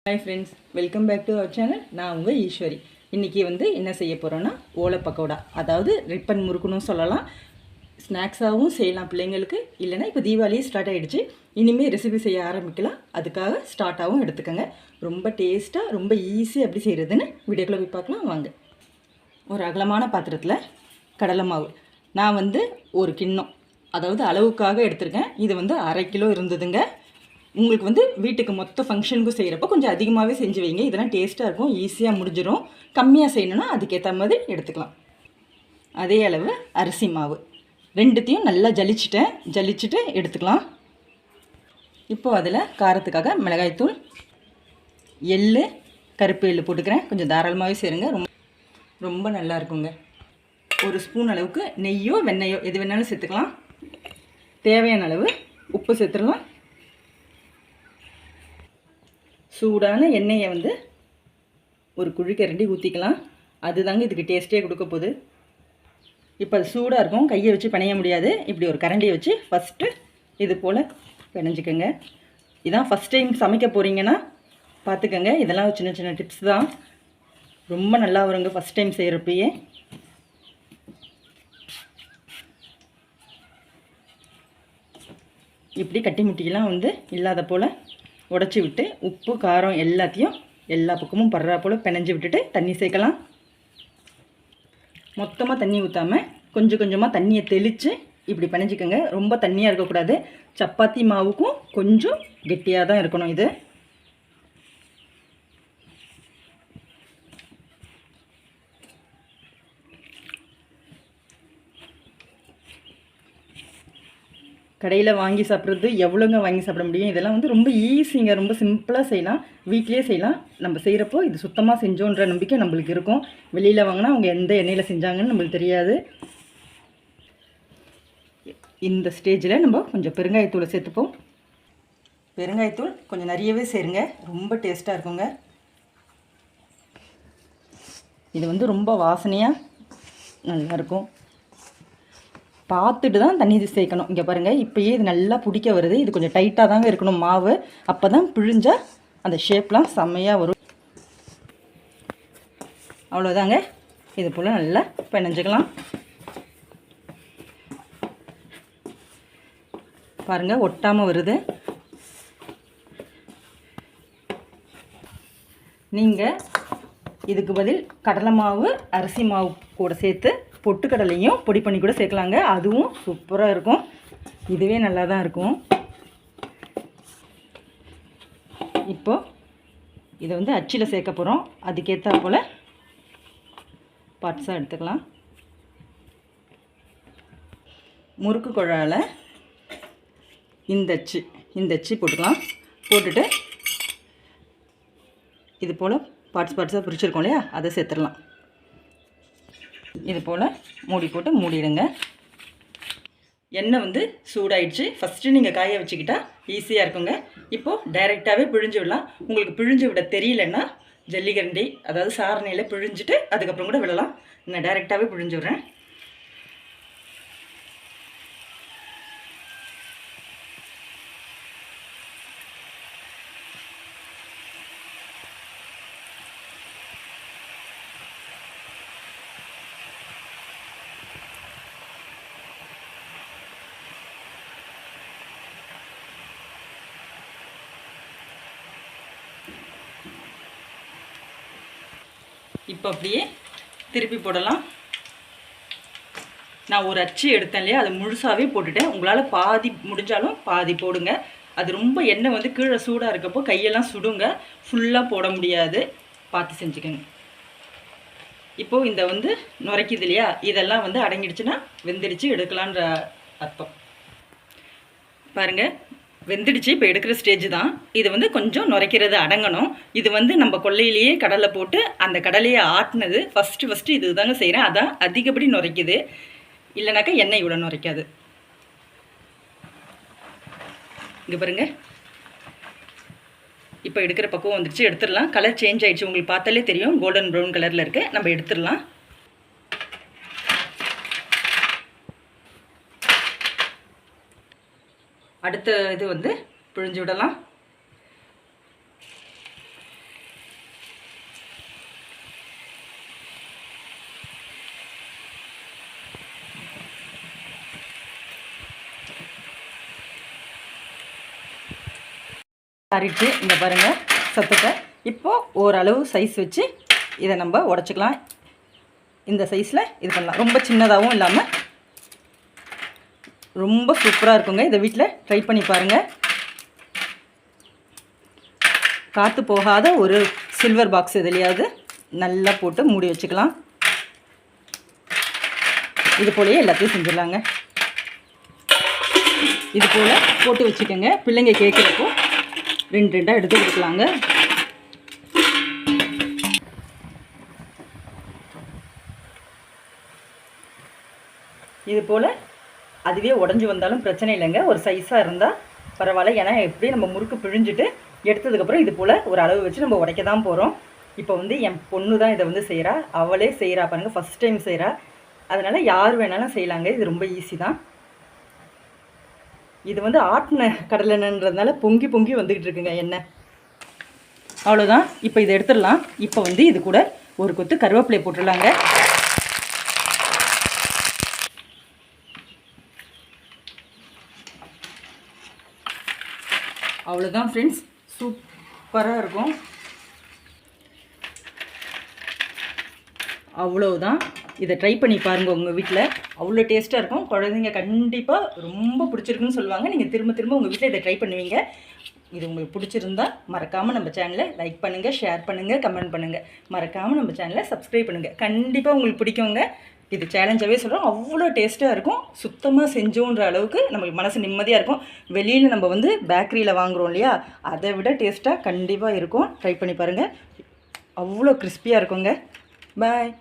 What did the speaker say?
Hi friends, welcome back to our channel. நான் உங்கள் ஈஸ்வரி. இன்றைக்கி என்ன செய்ய போகிறோன்னா ஓலை பக்கோடா, அதாவது ரிப்பன் முறுக்குன்னு சொல்லலாம். ஸ்நாக்ஸாகவும் செய்யலாம் பிள்ளைங்களுக்கு. இல்லைன்னா இப்போ தீபாவளியே ஸ்டார்ட் ஆகிடுச்சு, இனிமேல் ரெசிபி செய்ய ஆரம்பிக்கலாம். அதுக்காக ஸ்டார்ட்டாகவும் எடுத்துக்கோங்க. ரொம்ப டேஸ்ட்டாக, ரொம்ப ஈஸியாக எப்படி செய்கிறதுன்னு வீடியோக்குள்ளே போய் பார்க்கலாம் வாங்க. ஒரு அகலமான பாத்திரத்தில் கடலை மாவு நான் ஒரு கிண்ணம், அதாவது அளவுக்காக எடுத்திருக்கேன். இது அரை கிலோ இருந்ததுங்க. உங்களுக்கு வீட்டுக்கு மொத்த ஃபங்க்ஷனுக்கும் செய்கிறப்போ கொஞ்சம் அதிகமாகவே செஞ்சு வைங்க. இதெல்லாம் டேஸ்ட்டாக இருக்கும், ஈஸியாக முடிஞ்சிடும். கம்மியாக செய்யணுன்னா அதுக்கேற்ற மாதிரி எடுத்துக்கலாம். அதே அளவு அரிசி மாவு ரெண்டுத்தையும் நல்லா ஜலிச்சுட்டு எடுத்துக்கலாம். இப்போது அதில் காரத்துக்காக மிளகாய்த்தூள், எள்ளு, கருப்பு எள்ளு போட்டுக்கிறேன். கொஞ்சம் தாராளமாகவே சேருங்க, ரொம்ப நல்லா இருக்குங்க. ஒரு ஸ்பூன் அளவுக்கு நெய்யோ வெண்ணெயோ எது வேணாலும் சேர்த்துக்கலாம். தேவையான அளவு உப்பு சேர்த்துடலாம். சூடான எண்ணெயை ஒரு குழிக்கரண்டி ஊற்றிக்கலாம். அதுதாங்க இதுக்கு டேஸ்ட்டே கொடுக்க போகுது. இப்போ அது சூடாக இருக்கும், கையை வச்சு பிணைய முடியாது. இப்படி ஒரு கரண்டியை வச்சு ஃபஸ்ட்டு இது போல் பிணைஞ்சிக்கோங்க. இதான் ஃபஸ்ட் டைம் சமைக்க போகிறீங்கன்னா பார்த்துக்கோங்க. இதெல்லாம் சின்ன சின்ன டிப்ஸ் தான், ரொம்ப நல்லா வருங்க ஃபஸ்ட் டைம் செய்கிறப்பயே. இப்படி கட்டி முட்டிக்கெல்லாம் இல்லாத போல் உடச்சி விட்டு உப்பு காரம் எல்லாத்தையும் எல்லா பக்கமும் படுறா போல் பிணைஞ்சி விட்டுட்டு தண்ணி சேர்க்கலாம். மொத்தமாக தண்ணி ஊற்றாமல் கொஞ்சம் கொஞ்சமாக தண்ணியை தெளித்து இப்படி பிணைஞ்சிக்கோங்க. ரொம்ப தண்ணியாக இருக்கக்கூடாது. சப்பாத்தி மாவுக்கும் கொஞ்சம் கெட்டியாக தான் இருக்கணும் இது. கடையில் வாங்கி சாப்பிட்றது எவ்வளோங்க வாங்கி சாப்பிட முடியும்? இதெல்லாம் ரொம்ப ஈஸிங்க, ரொம்ப சிம்பிளாக செய்யலாம், வீட்லேயே செய்யலாம். நம்ம செய்கிறப்போ இது சுத்தமாக செஞ்சோன்ற நம்பிக்கை நம்மளுக்கு இருக்கும். வெளியில் வாங்கினா அவங்க எந்த எண்ணெயில் செஞ்சாங்கன்னு நம்மளுக்கு தெரியாது. இந்த ஸ்டேஜில் நம்ம கொஞ்சம் பெருங்காயத்தூளை சேர்த்துப்போம். பெருங்காயத்தூள் கொஞ்சம் நிறையவே சேருங்க, ரொம்ப டேஸ்ட்டாக இருக்குங்க. இது ரொம்ப வாசனையாக நல்லாயிருக்கும். பார்த்துட்டு தான் தண்ணி சேர்க்கணும். இங்கே பாருங்கள், இப்போயே இது நல்லா பிடிக்க வருது. இது கொஞ்சம் டைட்டாக தாங்க இருக்கணும் மாவு, அப்போ தான் பிழிஞ்சால் அந்த ஷேப்லாம் செம்மையாக வரும். அவ்வளோதாங்க, இது போல் நல்லா பிணைஞ்சிக்கலாம். பாருங்கள், ஒட்டாமல் வருது. நீங்கள் இதுக்கு பதில் கடலை மாவு, அரிசி மாவு கூட சேர்த்து பொட்டுக்கடலையும் பொடி பண்ணி கூட சேர்க்கலாங்க. அதுவும் சூப்பராக இருக்கும். இதுவே நல்லா தான் இருக்கும். இப்போது இதை அச்சில் சேர்க்க போகிறோம். அதுக்கேற்ற போல் பார்ட்ஸாக எடுத்துக்கலாம். முறுக்கு குழாயில் இந்த அச்சு போட்டுக்கலாம். போட்டுட்டு இது போல் பார்ட்ஸாக பிரிச்சுருக்கோம் இல்லையா, அதை சேர்த்துடலாம். இது போல் மூடி போட்டு மூடிடுங்க. எண்ணெய் சூடாயிடுச்சு. ஃபஸ்ட்டு நீங்கள் காய வச்சுக்கிட்டா ஈஸியாக இருக்குங்க. இப்போது டைரெக்டாகவே பிழிஞ்சு விடலாம். உங்களுக்கு பிழிஞ்சு விட தெரியலன்னா ஜல்லிகரண்டி, அதாவது சாரணையில் பிழிஞ்சிட்டு அதுக்கப்புறம் கூட விடலாம். நான் டைரெக்டாகவே பிழிஞ்சு விட்றேன். இப்போ அப்படியே திருப்பி போடலாம். நான் ஒரு அச்சு எடுத்தேன் இல்லையா, அதை முழுசாகவே போட்டுட்டேன். உங்களால் பாதி முடிஞ்சாலும் பாதி போடுங்க. அது ரொம்ப எண்ணெய் கீழே சூடாக இருக்கப்போ கையெல்லாம் சுடுங்க. ஃபுல்லாக போட முடியாது, பார்த்து செஞ்சுக்கோங்க. இப்போது இந்த நுரைக்குது இல்லையா, இதெல்லாம் அடங்கிடுச்சுன்னா வெந்துடுச்சு, எடுக்கலான்ற அர்த்தம். பாருங்கள், வெந்துடுச்சு. இப்போ எடுக்கிற ஸ்டேஜ் தான். இது கொஞ்சம் நுரைக்கிறது அடங்கணும். இது நம்ம கொல்லையிலேயே கடலை போட்டு அந்த கடலையை ஆட்டினது ஃபஸ்ட்டு இது தாங்க செய்கிறேன். அதான் அதிகப்படி நுரைக்குது, இல்லைனாக்கா எண்ணெய் இவ்வளோ நுரைக்காது. இங்கே பாருங்கள், இப்போ எடுக்கிற பக்குவம் வந்துடுச்சு. எடுத்துடலாம். கலர் சேஞ்ச் ஆகிடுச்சு, உங்களுக்கு பார்த்தாலே தெரியும். கோல்டன் ப்ரௌன் கலரில் இருக்குது. நம்ம எடுத்துடலாம். அடுத்த இது பிழிஞ்சு விடலாம். அரிட்டு இங்கே பாருங்கள் சத்தத்தை. இப்போது ஓரளவு சைஸ் வச்சு இதை நம்ம உடச்சிக்கலாம். இந்த சைஸில் இது பண்ணலாம். ரொம்ப சின்னதாகவும் இல்லாமல் ரொம்ப சூப்பராக இருக்குங்க. இதை வீட்டில் ட்ரை பண்ணி பாருங்கள். காற்று போகாத ஒரு சில்வர் பாக்ஸ் எதுலையாவது நல்லா போட்டு மூடி வச்சுக்கலாம். இது போலயே எல்லாத்தையும் செஞ்சிடலாங்க. இது போல் போட்டு வச்சுக்கோங்க. பிள்ளைங்க கேட்குறப்போ 2 எடுத்து கொடுக்கலாங்க. இது போல் அதுவே உடஞ்சி வந்தாலும் பிரச்சனை இல்லைங்க. ஒரு சைஸாக இருந்தால் பரவாயில்ல. ஏன்னா எப்படி நம்ம முறுக்கு பிழிஞ்சிட்டு எடுத்ததுக்கப்புறம் இது போல் ஒரு அளவு வச்சு நம்ம உடைக்க தான் போகிறோம். இப்போ வந்து என் பொண்ணு தான் இதை வந்து செய்கிறா. அவளே செய்கிறா பாருங்கள், ஃபஸ்ட் டைம் செய்கிறா. அதனால் யார் வேணாலும் செய்யலாங்க. இது ரொம்ப ஈஸி தான். இது வந்து ஆட்டின கடலெண்ணன்றதுனால பொங்கி பொங்கி வந்துக்கிட்டு இருக்குங்க எண்ணெய். அவ்வளோதான். இப்போ இதை எடுத்துடலாம். இப்போ வந்து இது கூட ஒரு கொத்து கருவேப்பிலையை போட்டுடலாங்க. அவ்வளோதான் ஃப்ரெண்ட்ஸ், சூப்பராக இருக்கும். அவ்வளோதான். இதை ட்ரை பண்ணி பாருங்கள் உங்கள் வீட்டில். அவ்வளோ டேஸ்ட்டாக இருக்கும். குழந்தைங்க கண்டிப்பாக ரொம்ப பிடிச்சிருக்குன்னு சொல்லுவாங்க. நீங்கள் திரும்ப திரும்ப உங்கள் வீட்டில் இதை ட்ரை பண்ணுவீங்க. இது உங்களுக்கு பிடிச்சிருந்தா மறக்காமல் நம்ம சேனலை லைக் பண்ணுங்கள், ஷேர் பண்ணுங்கள், கமெண்ட் பண்ணுங்கள். மறக்காமல் நம்ம சேனலை சப்ஸ்கிரைப் பண்ணுங்கள். கண்டிப்பாக உங்களுக்கு பிடிக்குங்க. இது சேலஞ்சாகவே சொல்கிறோம். அவ்வளோ டேஸ்ட்டாக இருக்கும். சுத்தமாக செஞ்சோன்ற அளவுக்கு நமக்கு மனசு நிம்மதியாக இருக்கும். வெளியில் நம்ம வந்து பேக்கரியில் வாங்குகிறோம் இல்லையா, அதை விட டேஸ்ட்டாக கண்டிப்பாக இருக்கும். ட்ரை பண்ணி பாருங்கள். அவ்வளோ கிறிஸ்பியாக இருக்குங்க. பாய்.